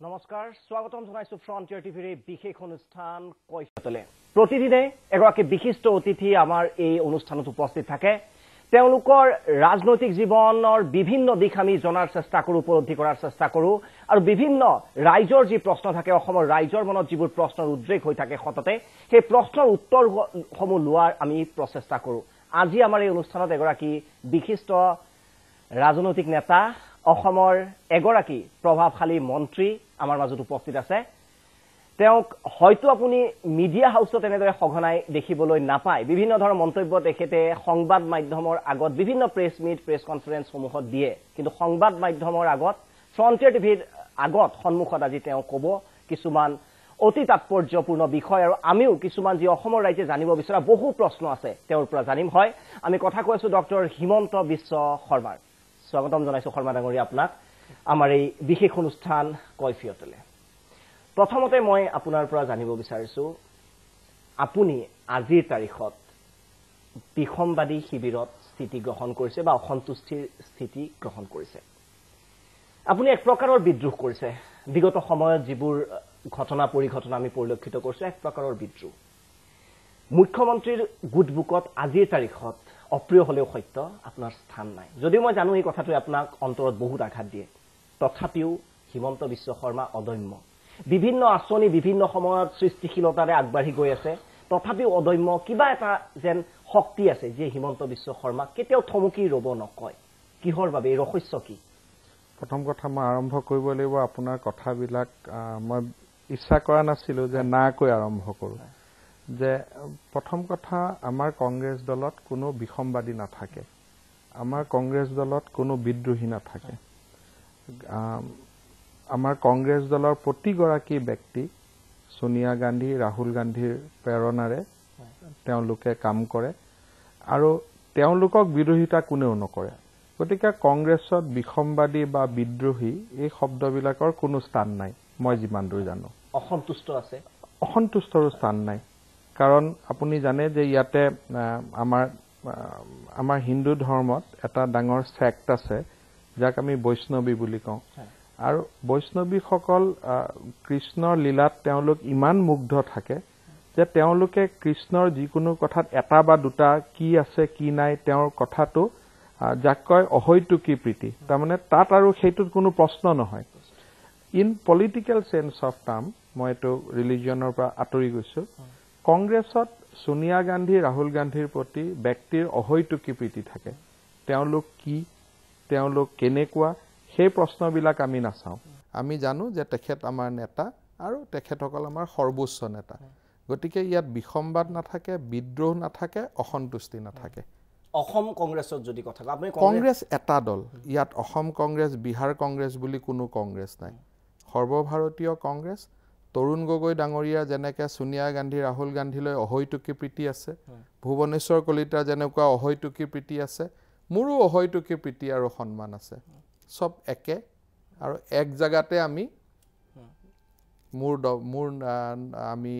নমস্কাৰ স্বাগতম জনাইছো ফ্ৰণ্টিয়াৰ টিভিৰ বিশেষ অনুষ্ঠান কৈফিয়তলে প্ৰতিদিনে এগৰাকী বিশিষ্ট অতিথি আমাৰ এই অনুষ্ঠানত উপস্থিত থাকে তেওঁলোকৰ ৰাজনৈতিক জীৱনৰ বিভিন্ন দিশ আমি জনাৰ চেষ্টা কৰো উপলব্ধি কৰাৰ চেষ্টা কৰো আৰু বিভিন্ন ৰাইজৰ যি প্ৰশ্ন থাকে অসমৰ ৰাইজৰ মনত যিবোৰ প্ৰশ্নৰ উদ্ৰেক হৈ থাকে সততে সেই প্ৰশ্নৰ উত্তৰসমূহ লোৱাৰ আমি প্ৰচেষ্টা কৰো আজি আমাৰ এই অনুষ্ঠানত এগৰাকী বিশিষ্ট ৰাজনৈতিক নেতা অসমৰ এগৰাকী প্ৰভাৱশালী মন্ত্ৰী আমাৰ মাজত উপস্থিত আছে তেওঁক হয়তো আপুনি মিডিয়া হাউচত এনেদৰে সঘনাই দেখিবলৈ নাপায় বিভিন্ন ধৰণৰ মন্তব্য তেখেতে সংবাদ মাধ্যমৰ আগত বিভিন্ন প্ৰেছ মিট প্ৰেছ কনফাৰেন্স সমূহত দিয়ে কিন্তু সংবাদ মাধ্যমৰ আগত ফ্ৰণ্টিয়াৰ টিভিৰ আগত সন্মুখত আজি তেওঁ ক'ব কিছুমান অতি তাৎপৰ্যপূৰ্ণ বিষয় আৰু আমিও কিছুমান যি অসমৰ ৰাইজে জানিব বিচৰা বহু প্ৰশ্ন আছে তেওঁৰ পৰা জানিম হয় আমি কথা কৈছো ডক্টৰ হিমন্ত বিশ্ব শৰ্মাৰ স্বাগতম জনাইছো শৰ্মা ডাঙৰীয়া আপোনাক আমাৰ এই বিশেষ অনুষ্ঠান কৈফিয়তলে প্ৰথমতে মই আপোনাৰ পৰা জানিব বিচাৰিছো আপুনি আজিৰ তাৰিখত বিসম্বাদী শিবিৰত স্থিতি গ্ৰহণ কৰিছে বা অসন্তুষ্টিৰ স্থিতি গ্ৰহণ কৰিছে আপুনি এক প্ৰকাৰৰ বিদ্ৰোহ কৰিছে বিগত সময়ত যিবোৰ ঘটনা পৰিঘটনা আমি পৰিলক্ষিত কৰিছো এক প্ৰকাৰৰ বিদ্ৰোহ মুখ্যমন্ত্ৰীৰ গুডবুকত আজিৰ তাৰিখত অপ্ৰিয় হলেও সত্য আপোনাৰ স্থান নাই যদিও মই জানো এই কথাটোৱে আপোনাক অন্তৰত বহুত আঘাত দিয়ে তথাপিও হিমন্ত বিশ্ব শৰ্মা অদম্য বিভিন্ন আঁচনি বিভিন্ন সময়ত সৃষ্টিশীলতাৰে আগবাঢ়ি গৈ আছে তথাপিও অদম্য কিবা এটা যেন শক্তি আছে যে হিমন্ত বিশ্ব শৰ্মা কেতিয়াও থমকি ৰব নকয় কিহৰ বাবে এই ৰহস্য কি প্ৰথম কথা মই আৰম্ভ কৰিব লাগিব আপোনাৰ কথাবিলাক মই ইচ্ছা কৰা নাছিলো যে না কৈ আৰম্ভ কৰো যে প্ৰথম কথা আমাৰ কংগ্ৰেছ দলত কোনো বিসম্বাদী নাথাকে আমাৰ কংগ্ৰেছ দলত কোনো বিদ্ৰোহী নাথাকে আমাৰ কংগ্ৰেছ দলৰ প্ৰতিগৰাকী ব্যক্তি সোনিয়া গান্ধী ৰাহুল গান্ধীৰ প্ৰেৰণাৰে তেওঁলোকে কাম কৰে আৰু তেওঁলোকক বিৰোধিতা কোনেও নকৰে গতিকে কংগ্ৰেছত বিসম্বাদী বা বিদ্ৰোহী এই শব্দবিলাকৰ কোনো স্থান নাই মই যিমান দূৰ জানো অসন্তুষ্ট আছে অসন্তুষ্টৰ স্থান নাই কাৰণ আপুনি জানে যে ইয়াতে আমাৰ হিন্দু ধৰ্মত এটা ডাঙৰ সেক্ট আছে যাক আমি বৈষ্ণৱী বুলি কওঁ আৰু বৈষ্ণৱীসকল কৃষ্ণৰ লীলাত তেওঁলোক ইমান মুগ্ধ থাকে যে তেওঁলোকে কৃষ্ণৰ যিকোনো কথাত এটা বা দুটা কি আছে কি নাই তেওঁৰ কথাটো যাক কয় অহৈতুকী প্ৰীতি তাৰমানে তাত আৰু সেইটোত কোনো প্ৰশ্ন নহয় in political sense of term মই এইটো ৰিলিজিয়নৰ পৰা আঁতৰি গৈছো কংগ্ৰেছত সোনিয়া গান্ধী ৰাহুল গান্ধীৰ প্ৰতি ব্যক্তিৰ অহৈতুকী প্ৰীতি থাকে তেওঁলোক কি তেওঁলোক কেনেকুৱা সেই প্ৰশ্নবিলাক আমি নাচাওঁ আমি জানো যে তেখেত আমাৰ নেতা আৰু তেখেতসকল আমাৰ সৰ্বোচ্চ নেতা গতিকে ইয়াত বিসম্বাদ নাথাকে বিদ্ৰোহ নাথাকে অসন্তুষ্টি নাথাকে অসম কংগ্ৰেছত যদি কথা আপুনি কংগ্ৰেছ এটা দল ইয়াত অসম কংগ্ৰেছ বিহাৰ কংগ্ৰেছ বুলি কোনো কংগ্ৰেছ নাই সৰ্বভাৰতীয় কংগ্ৰেছ তৰুণ গগৈ ডাঙৰীয়া যেনেকৈ সোনিয়া গান্ধী ৰাহুল গান্ধীলৈ অহৈতুকী প্ৰীতি আছে ভুৱনেশ্বৰ কলিতা যেনেকুৱা অহৈতুকী প্ৰীতি আছে মোৰো অহৈতুকী প্ৰীতি আৰু সন্মান আছে সব একে আৰু এক জায়গাতে আমি আমি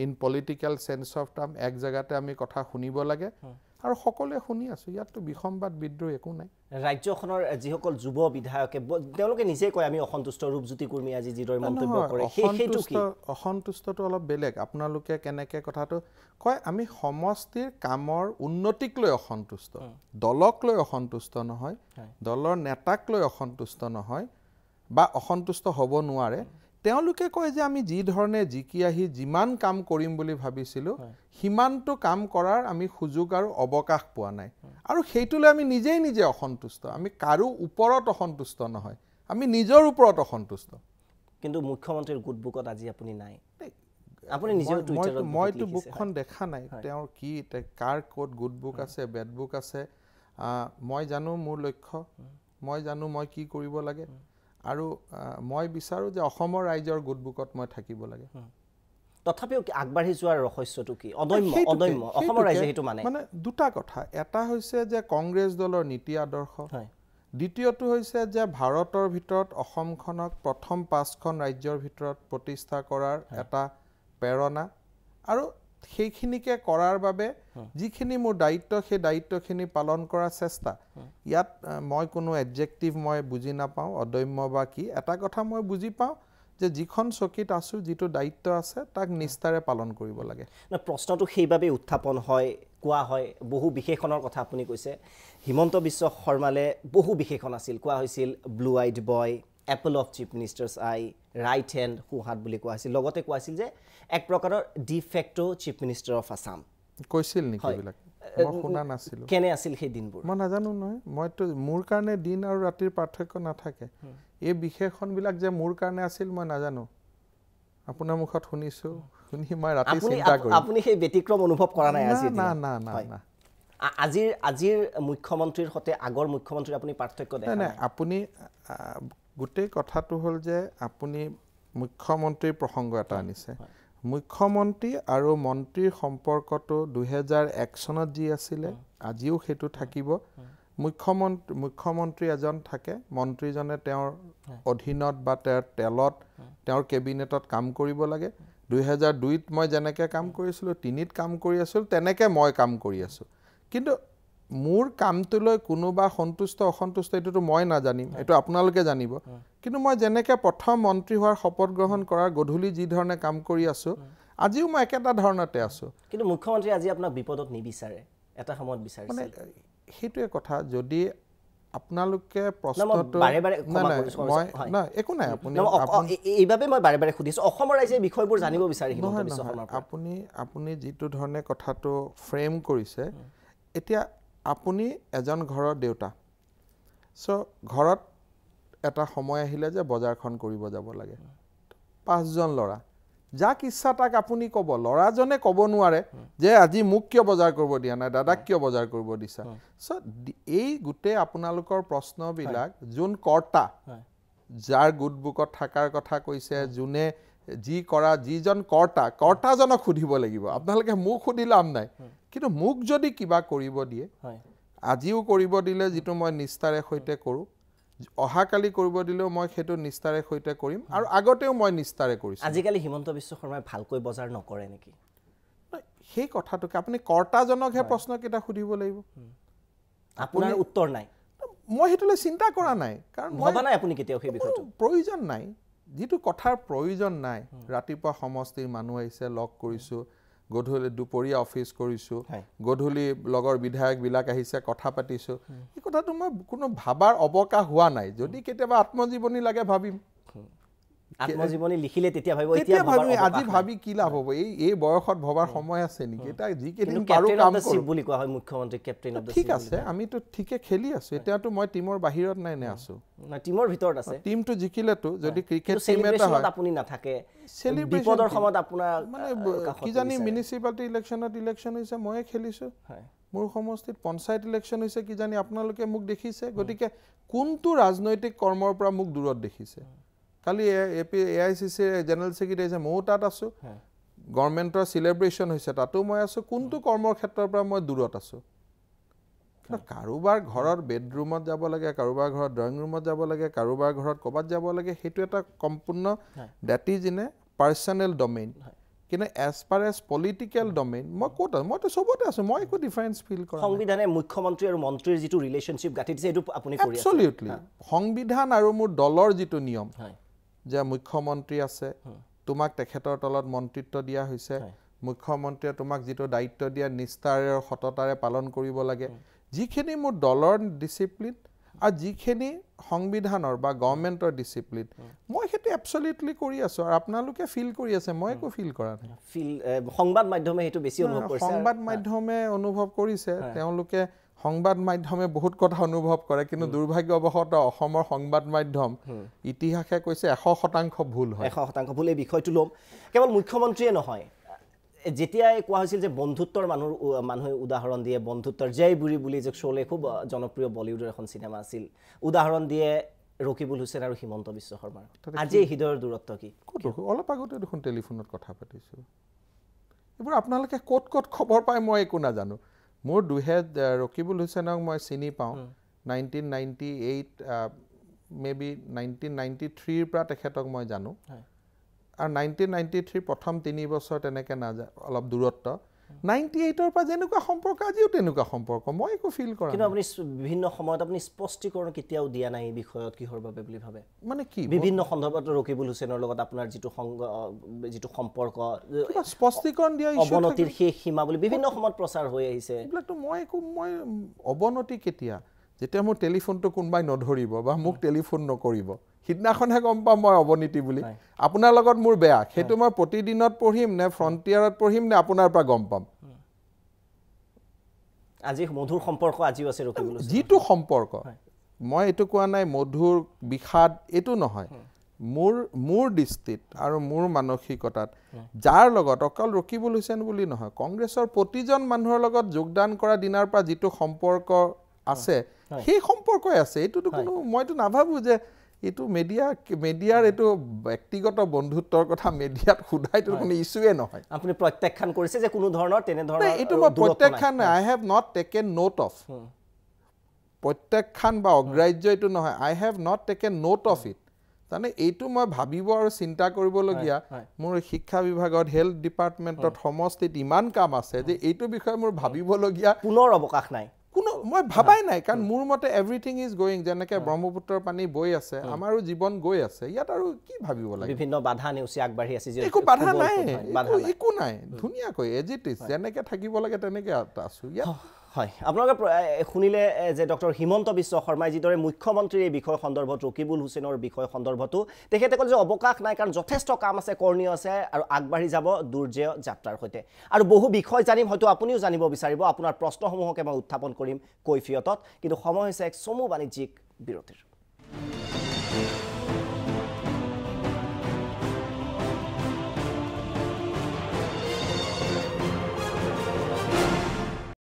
in political sense of term এক জায়গাতে আমি কথা শুনিব লাগে আৰু সকলোৱে শুনি আছো ইয়াততো বিসম্বাদ বিদ্ৰোহ একো নাই ৰাজ্যখনৰ যিসকল যুৱ বিধায়কে তেওঁলোকে নিজে কয় আমি অসন্তুষ্ট ৰূপজ্যোতি কুৰ্মী আজি যিদৰে মন্তব্য কৰে সেইটো কি অসন্তুষ্টটো অলপ বেলেগ আপোনালোকে কেনেকে কথাটো কয় আমি সমষ্টিৰ কামৰ উন্নতিক লৈ অসন্তুষ্ট দলক লৈ অসন্তুষ্ট নহয় দলৰ নেতাক লৈ অসন্তুষ্ট নহয় বা অসন্তুষ্ট হ'ব নোৱাৰে তেওঁলোকে কয় যে আমি যি ধৰণে জিকি আহি যিমান কাম কৰিম বুলি ভাবিছিলো হিমানটো কাম কৰাৰ আমি সুযোগ আৰু অৱকাশ পোৱা নাই আৰু সেইটোলৈ আমি নিজে অসন্তুষ্ট আমি কাৰো ওপৰত অসন্তুষ্ট নহয় আমি নিজৰ ওপৰত অসন্তুষ্ট কিন্তু মুখ্যমন্ত্ৰীৰ গুডবুকত আজি আপুনি নাই আপুনি নিজে টুইটাৰত মইতো বুকখন দেখা নাই তেওঁৰ কি কাৰ কোড গুডবুক আছে বেডবুক আছে মই জানো মোৰ লক্ষ্য মই জানো মই কি কৰিব লাগে আৰু মই বিচাৰো যে অসমৰ ৰাইজৰ গুডবুকত মই থাকিব লাগে তথাপিও আগবাঢ়ি যোৱাৰ ৰহস্যটো কি অদম্য অসমৰ ৰাইজে হেতু মানে দুটা কথা এটা হৈছে যে কংগ্ৰেছ দলৰ নীতি আদৰ্শ দ্বিতীয়টো হৈছে যে ভাৰতৰ ভিতৰত অসমখনক প্ৰথম 5খন ৰাজ্যৰ ভিতৰত প্ৰতিষ্ঠা কৰাৰ এটা প্ৰেৰণা আৰু সেইখিনিকে কৰাৰ বাবে যিখিনি মোৰ দায়িত্ব সেই দায়িত্বখিনি পালন কৰাৰ চেষ্টা ইয়াত মই কোনো এডজেক্টিভ মই বুজি নাপাওঁ অদম্য বা কি এটা কথা মই বুজি পাওঁ যে যিখন চকীত আছো যিটো দায়িত্ব আছে তাক নিষ্ঠাৰে পালন কৰিব লাগে না প্ৰশ্নটো সেইভাবে উত্থাপন হয় কোৱা হয় বহু বিশেষণৰ কথা আপুনি কৈছে হিমন্ত বিশ্ব শৰ্মালে বহু বিশেষণ আছিল কোৱা হৈছিল blue eyed boy apple of chief minister's eye right hand সোহাত বুলি কোৱা হৈছিল লগতে কোৱা হৈছিল যে এক প্ৰকাৰৰ de facto chief minister of Assam কৈছিল নেকি এইবিলাক মই শুনা নাছিলো কেনে আছিল সেই দিনবোৰ মই নাজানো নহয় মইতো মোৰ কাৰণে দিন আৰু ৰাতিৰ পাৰ্থক্য নাথাকে এই বিশেষণবিলাক যে মোৰ কাৰণে আছিল মই নাজানো আপোনাৰ মুখত শুনিছো শুনি মই ৰাতি চিন্তা কৰিম আপুনি সেই ব্যতিক্ৰম অনুভৱ কৰা নাই আজি না না না না আজিৰ মুখ্যমন্ত্ৰীৰ সতে আগৰ মুখ্যমন্ত্ৰীৰ আপুনি পাৰ্থক্য দেখা নাই আপুনি গোটেই কথাটো হ'ল যে আপুনি মুখ্যমন্ত্ৰীৰ প্ৰসংগ এটা আনিছে মুখ্যমন্ত্ৰী আৰু মন্ত্ৰীৰ সম্পৰ্কটো 2001 চনত যি আছিলে আজিও সেইটো থাকিব মুখ্যমন্ত্ৰী এজন থাকে মন্ত্ৰীজনে তেওঁৰ অধীনত বা তেলত তেওঁৰ কেবিনেটত কাম কৰিব লাগে 2002ত মই যেনেকৈ কাম কৰিছিলো 3ত কাম কৰি আছিলো তেনেকৈ মই কাম কৰি আছো কিন্তু মোৰ কামটোলৈ কোনোবা সন্তুষ্ট অসন্তুষ্ট এটোটো মই নাজানিম এটো আপোনালোকে জানিব কিন্তু মই যেনেকৈ প্ৰথম মন্ত্ৰী হোৱাৰ শপত গ্ৰহণ কৰাৰ গধূলি যি ধৰণে কাম কৰি আছো আজিও মই একেটা ধৰণতে আছো কিন্তু মুখ্যমন্ত্ৰী আজি আপোনাক বিপদত নিবিচাৰে এটা সময়ত বিচাৰিছে মানে সেইটোৱে কথা যদি আপোনালোকে প্ৰশ্নটো বাৰে বাৰে মই না একো নাই আপুনি এইভাবে মই বাৰে বাৰে খুদিছো অসমৰ ৰাইজে বিষয়বোৰ জানিব বিচাৰি হিমন্ত বিশ্ব শৰ্মাৰ আপুনি যিটো ধৰণে কথাটো ফ্ৰেম কৰিছে এতিয়া আপুনি এজন ঘৰৰ দেউতা সো ঘৰত এটা সময় আহিলে যে বজাৰখন কৰিব যাব লাগে 5জন ল'ৰা যাক ইচ্ছা তাক আপুনি ক'ব ল'ৰাজনে ক'ব নোৱাৰে যে আজি মোক কিয় বজাৰ কৰিব দিয়া নাই দাদাক কিয় বজাৰ কৰিব দিছা সো এই গোটেই আপোনালোকৰ প্ৰশ্নবিলাক যোন কৰ্তা যাৰ গুড বুকত থাকাৰ কথা কৈছে যোনে যি কৰা যিজন কৰ্তাজনক সুধিব লাগিব আপোনালোকে মোক সুধি লাভ নাই কিন্তু মোক যদি কিবা কৰিব দিয়ে আজিও কৰিব দিলে যিটো মই নিষ্ঠাৰে সৈতে কৰোঁ অহাকালি কৰিব দিলেও মই সেইটো নিষ্ঠাৰে সৈতে কৰিম আৰু আগতেও মই নিষ্ঠাৰে কৰিছো আজিকালি হিমন্ত বিশ্ব শৰ্মাই ভালকৈ বজাৰ নকৰে নেকি সেই কথাটোকে আপুনি কৰ্তাজনকহে প্ৰশ্ন কেইটা সুধিব লাগিব আপোনাৰ উত্তৰ নাই মই হেতুলে চিন্তা কৰা নাই কাৰণ ভাবা নাই আপুনি কেতিয়াও সেই বিষয়টো প্ৰয়োজন নাই যেটো কথাৰ প্ৰয়োজন নাই ৰাতিপুৱা সমষ্টিৰ মানুহ আহিছে লগ কৰিছো গধূলি দুপৰীয়া অফিস কৰিছো গধূলি লগৰ বিধায়ক বিলাক আহিছে কথা পাতিছো এই কথাটো মই কোনো ভাবাৰ অবকাশ হোৱা নাই যদি কেতিয়াবা আত্মজীৱনী লাগে ভাবিম আত্মজীৱনী লিখিলে তেতিয়া ভাবিব এতিয়া আজি ভাবি কি লাভ হ'ব এই বয়সত ভবাৰ সময় আছে নেকি এটা যি কেদিন পাৰো কাম কৰো বুলি কোৱা হয় মুখ্যমন্ত্ৰী ক্যাপ্টেইন অফ দ্য ঠিক আছে আমি তো ঠিকে খেলি আছো এতিয়াতো মই টিমৰ বাহিৰত নাই নে আছো না টিমৰ ভিতৰত আছে টিমটো জিকিলেতো যদি ক্ৰিকেট টিম এটা হয় আপুনি নাথাকে বিপদৰ সময়ত আপোনাৰ মানে কি জানি মিউনিসিপালিটি ইলেকশ্যন হৈছে মই খেলিছো মোৰ সমষ্টিত পঞ্চায়ত ইলেকশ্যন হৈছে কি জানি আপোনালোকে মোক দেখিছে গতিকে কোনটো ৰাজনৈতিক কৰ্মৰ পৰা মোক দূৰত দেখিছে কালি AICC জেনেৰেল সেক্ৰেটাৰী আছে মই তাত আছো গভৰ্ণমেণ্টৰ সেলিব্ৰেশন হৈছে তাতো মই আছো কোনটো কৰ্মৰ ক্ষেত্ৰৰ পৰা মই দূৰত আছো কাৰোবাৰ ঘৰৰ বেডৰুমত যাব লাগে কাৰোবাৰ ঘৰৰ ড্ৰয়িং ৰুমত যাব লাগে কাৰোবাৰ ঘৰত কবাত যাব লাগে হেতু এটা সম্পূৰ্ণ that is in a personal domain কিন্তু as per as political domain মই কোত মই তো সবতে আছো মই একো ডিফাৰেন্স ফিল কৰা সংবিধানে মুখ্যমন্ত্ৰী আৰু মন্ত্ৰীৰ যেটো ৰিলেশনশিপ গাঠি দিছে এটো আপুনি কৰি আছে এবসলিউটলি সংবিধান আৰু মোৰ দলৰ যেটো নিয়ম যে মুখ্যমন্ত্ৰী আছে তোমাক তেখেতৰ তলত মন্ত্ৰিত্ব দিয়া হৈছে মুখ্যমন্ত্ৰীয়ে তোমাক যেটো দায়িত্ব দিয়া নিষ্ঠাৰে আৰু সততাৰে পালন কৰিব লাগে যিখিনি মোৰ দলৰ ডিসিপ্লিন আৰু যিখিনি সংবিধানৰ বা গভৰ্ণমেণ্টৰ ডিসিপ্লিন মই হেতু এবসলিউটলি কৰি আছো আৰু আপোনালোকে ফিল কৰি আছে মই একো ফিল কৰা নাই ফিল সংবাদ মাধ্যমে হেতু বেছি অনুভৱ কৰিছে সংবাদ মাধ্যমে অনুভৱ কৰিছে তেওঁলোকে সংবাদ মাধ্যমে বহুত কথা অনুভৱ কৰে কিন্তু দুৰ্ভাগ্যবশত অসমৰ সংবাদ মাধ্যম ইতিহাসে কৈছে 100% ভুল হয় 100% ভুল এই বিষয়টো লম কেৱল মুখ্যমন্ত্ৰীয়ে নহয় যেতিয়াই কোৱা হৈছিল যে বন্ধুত্বৰ মানুহে উদাহৰণ দিয়ে বন্ধুত্বৰ জয় বুঢ়ী বুলি যে শোলে খুব জনপ্ৰিয় বলিউডৰ এখন সিনেমা আছিল উদাহৰণ দিয়ে ৰকিবুল হুছেইন আৰু হিমন্ত বিশ্ব শৰ্মাৰ আজি হৃদয়ৰ দূৰত্ব কি অলপ আগতে দেখোন টেলিফোনত কথা পাতিছো এবাৰ আপোনালোকে ক'ত খবৰ পায় মই একো নাজানো মোৰ ৰকিবুল হুছেইনক মই চিনি পাওঁ 1998 মেবি 1993 ৰ পৰা তেখেতক মই জানো আৰু 1993 প্ৰথম 3 বছৰ তেনেকৈ নাযায় অলপ দূৰত্ব 98ৰ পৰা যেনেকুৱা সম্পৰ্ক আজিও তেনেকুৱা সম্পৰ্ক মই একো ফিল কৰা কিন্তু আপুনি বিভিন্ন সময়ত আপুনি স্পষ্টীকৰণ কেতিয়াও দিয়া নাই এই বিষয়ত কিহৰ বাবে বুলি ভাবে মানে কি বিভিন্ন সন্দৰ্ভত ৰকিবুল হুছেইনৰ লগত আপোনাৰ যিটো সম্পৰ্ক স্পষ্টীকৰণ দিয়া অৱনতিৰ শেষ সীমা বুলি বিভিন্ন সময়ত প্ৰচাৰ হৈ আহিছে এইবিলাকতো মই অৱনতি কেতিয়া যেতিয়া মোৰ টেলিফোনটো কোনোবাই নধৰিব বা মোক টেলিফোন নকৰিব সিদিনাখনহে গম পাম মই অৱনীতি বুলি আপোনাৰ লগত মোৰ বেয়া সেইটো মই প্ৰতিদিনত পঢ়িম নে ফ্ৰণ্টিয়াৰত পঢ়িম নে আপোনাৰ পৰা গম পাম আজি মধুৰ সম্পৰ্ক আজিও আছে ৰকিবুল হুছেইন যিটো সম্পৰ্ক মই এইটো কোৱা নাই মধুৰ বিষাদ এইটো নহয় মোৰ দৃষ্টিত আৰু মোৰ মানসিকতাত যাৰ লগত অকল ৰকিবুল হুছেইন বুলি নহয় কংগ্ৰেছৰ প্ৰতিজন মানুহৰ লগত যোগদান কৰা দিনাৰ পৰা যিটো সম্পৰ্ক আছে সেই সম্পৰ্কই আছে এইটোতো কোনো মইতো নাভাবো যে এইটো মিডিয়াৰ এইটো ব্যক্তিগত বন্ধুত্বৰ কথা মিডিয়াত খুদাইটো কোনো ইস্যুৱে নহয় আপুনি প্ৰত্যাখ্যান কৰিছে যে কোনো ধৰণৰ তেনে ধৰণৰ এইটো মই প্ৰত্যাখ্যান I have not taken note of প্ৰত্যাখ্যান বা অগ্ৰাহ্য এইটো নহয় I have not taken note of it মানে এইটো মই ভাবিব আৰু চিন্তা কৰিবলগীয়া মোৰ শিক্ষা বিভাগত হেল্থ ডিপাৰ্টমেণ্টত সমষ্টিত ইমান কাম আছে যে এইটো বিষয়ে মোৰ ভাবিবলগীয়া পুনৰ অৱকাশ নাই কোনো মই ভাবাই নাই কাৰণ মোৰ মতে এভৰিথিং ইজ গোয়িং যেনেকৈ ব্ৰহ্মপুত্ৰৰ পানী বৈ আছে আমাৰো জীৱন গৈ আছে ইয়াত আৰু কি ভাবিব লাগে বিভিন্ন বাধা নেওচি আগবাঢ়ি আছে একো বাধা নাই একো নাই ধুনীয়াকৈ এজ ইট ইজ যেনেকৈ থাকিব লাগে তেনেকৈ আছোঁ ইয়াত হয় আপোনালোকে শুনিলে যে ডক্টৰ হিমন্ত বিশ্ব শৰ্মাই যিদৰে মুখ্যমন্ত্ৰীৰ এই বিষয় সন্দৰ্ভত ৰকিবুল হুছেইনৰ বিষয় সন্দৰ্ভতো তেখেতে ক'লে যে অৱকাশ নাই কাৰণ যথেষ্ট কাম আছে কৰণীয় আছে আৰু আগবাঢ়ি যাব দুৰ্জয় যাত্ৰাৰ সৈতে আৰু বহু বিষয় জানিম হয়তো আপুনিও জানিব বিচাৰিব আপোনাৰ প্ৰশ্নসমূহকে মই উত্থাপন কৰিম কৈফিয়তত কিন্তু সময় হৈছে এক চমু বাণিজ্যিক বিৰতিৰ